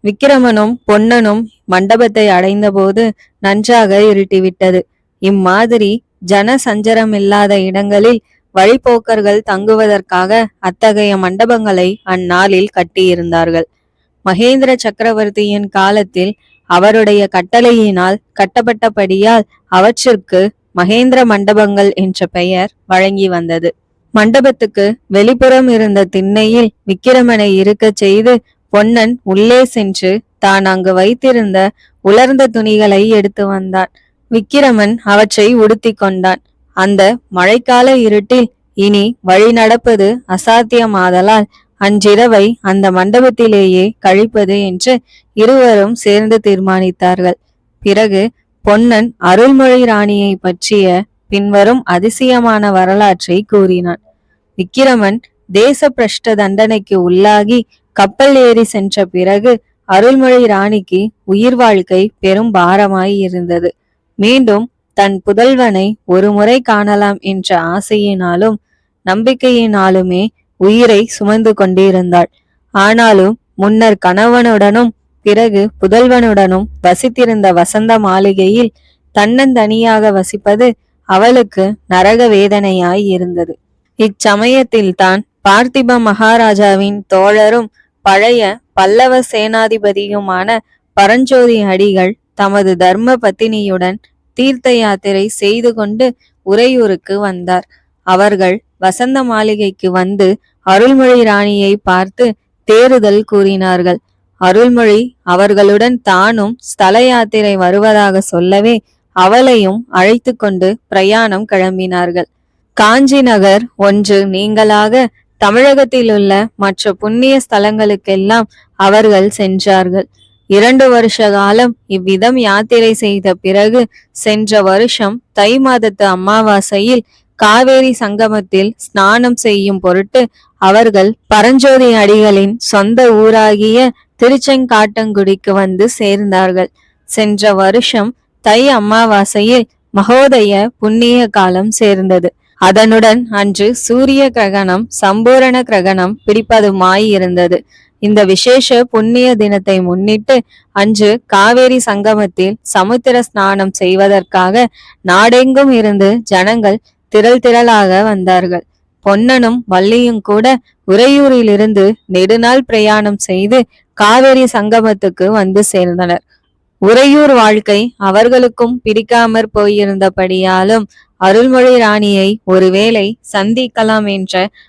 விக்கிரமனும் பொன்னனும் மண்டபத்தை அடைந்தபோது நன்றாக இருட்டிவிட்டது. இம்மாதிரி ஜன சஞ்சரம் இல்லாத இடங்களில் வழிப்போக்கர்கள் தங்குவதற்காக அத்தகைய மண்டபங்களை அந்நாளில் கட்டியிருந்தார்கள். மகேந்திர சக்கரவர்த்தியின் காலத்தில் அவருடைய கட்டளையினால் கட்டப்பட்டபடியால் அவற்றிற்கு மகேந்திர மண்டபங்கள் என்ற பெயர் வழங்கி வந்தது. மண்டபத்துக்கு வெளிப்புறம் இருந்த திண்ணையில் விக்கிரமனை இருக்கச் செய்து பொன்னன் உள்ளே சென்று தான் அங்கு வைத்திருந்த உலர்ந்த துணிகளை எடுத்து வந்தான். விக்கிரமன் அவற்றை உடுத்தி கொண்டான். அந்த மழைக்கால இருட்டில் இனி வழி நடப்பது அசாத்தியமாதலால் அன்றிரவை அந்த மண்டபத்திலேயே கழிப்பது என்று இருவரும் சேர்ந்து தீர்மானித்தார்கள். பிறகு பொன்னன் அருள்மொழி ராணியை பற்றிய பின்வரும் அதிசயமான வரலாற்றை கூறினான். விக்கிரமன் தேச பிரஷ்ட தண்டனைக்கு உள்ளாகி கப்பல் ஏறி சென்ற பிறகு அருள்மொழி ராணிக்கு உயிர் வாழ்க்கை பெரும் பாரமாய் இருந்தது. மீண்டும் தன் புதல்வனை ஒரு முறை காணலாம் என்ற ஆசையினாலும் நம்பிக்கையினாலுமே உயிரை சுமந்து கொண்டிருந்தாள். ஆனாலும் முன்னர் கணவனுடனும் பிறகு புதல்வனுடனும் வசித்திருந்த வசந்த மாளிகையில் தன்னந்தனியாக வசிப்பது அவளுக்கு நரக வேதனையாய் இருந்தது. இச்சமயத்தில்தான் பார்த்திப மகாராஜாவின் தோழரும் பழைய பல்லவ சேனாதிபதியுமான பரஞ்சோதி அடிகள் தமது தர்ம பத்தினியுடன் தீர்த்த யாத்திரை செய்து கொண்டு உறையூருக்கு வந்தார். அவர்கள் வசந்த மாளிகைக்கு வந்து அருள்மொழி ராணியை பார்த்து தேறுதல் கூறினார்கள். அருள்மொழி அவர்களுடன் தானும் ஸ்தல யாத்திரை வருவதாக சொல்லவே அவளையும் அழைத்து கொண்டு பிரயாணம் கிளம்பினார்கள். காஞ்சி நகர் ஒன்று நீங்களாக தமிழகத்தில் உள்ள மற்ற புண்ணிய ஸ்தலங்களுக்கெல்லாம் அவர்கள் சென்றார்கள். 2 வருஷ காலம் இவ்விதம் யாத்திரை செய்த பிறகு சென்ற வருஷம் தை மாதத்து அமாவாசையில் காவேரி சங்கமத்தில் ஸ்நானம் செய்யும் பொருட்டு அவர்கள் பரஞ்சோதி அடிகளின் சொந்த ஊராகிய திருச்செங்காட்டங்குடிக்கு வந்து சேர்ந்தார்கள். சென்ற வருஷம் தை அமாவாசையில் மகோதய புண்ணிய காலம் சேர்ந்தது. அதனுடன் அன்று சூரிய கிரகணம் சம்பூரண கிரகணம் பிடிப்பதுமாயிருந்தது. இந்த விசேஷ புண்ணிய தினத்தை முன்னிட்டு அன்று காவேரி சங்கமத்தில் சமுத்திர ஸ்நானம் செய்வதற்காக நாடெங்கும் இருந்து ஜனங்கள் திரளாக வந்தார்கள். பொன்னனும் வள்ளியும் கூட உறையூரிலிருந்து நெடுநாள் பிரயாணம் செய்து காவேரி சங்கமத்துக்கு வந்து சேர்ந்தனர். உறையூர் வாழ்க்கை அவர்களுக்கும் பிடிக்காமற் போயிருந்தபடியாலும் அருள்மொழி ராணியை ஒருவேளை சந்திக்கலாம் என்ற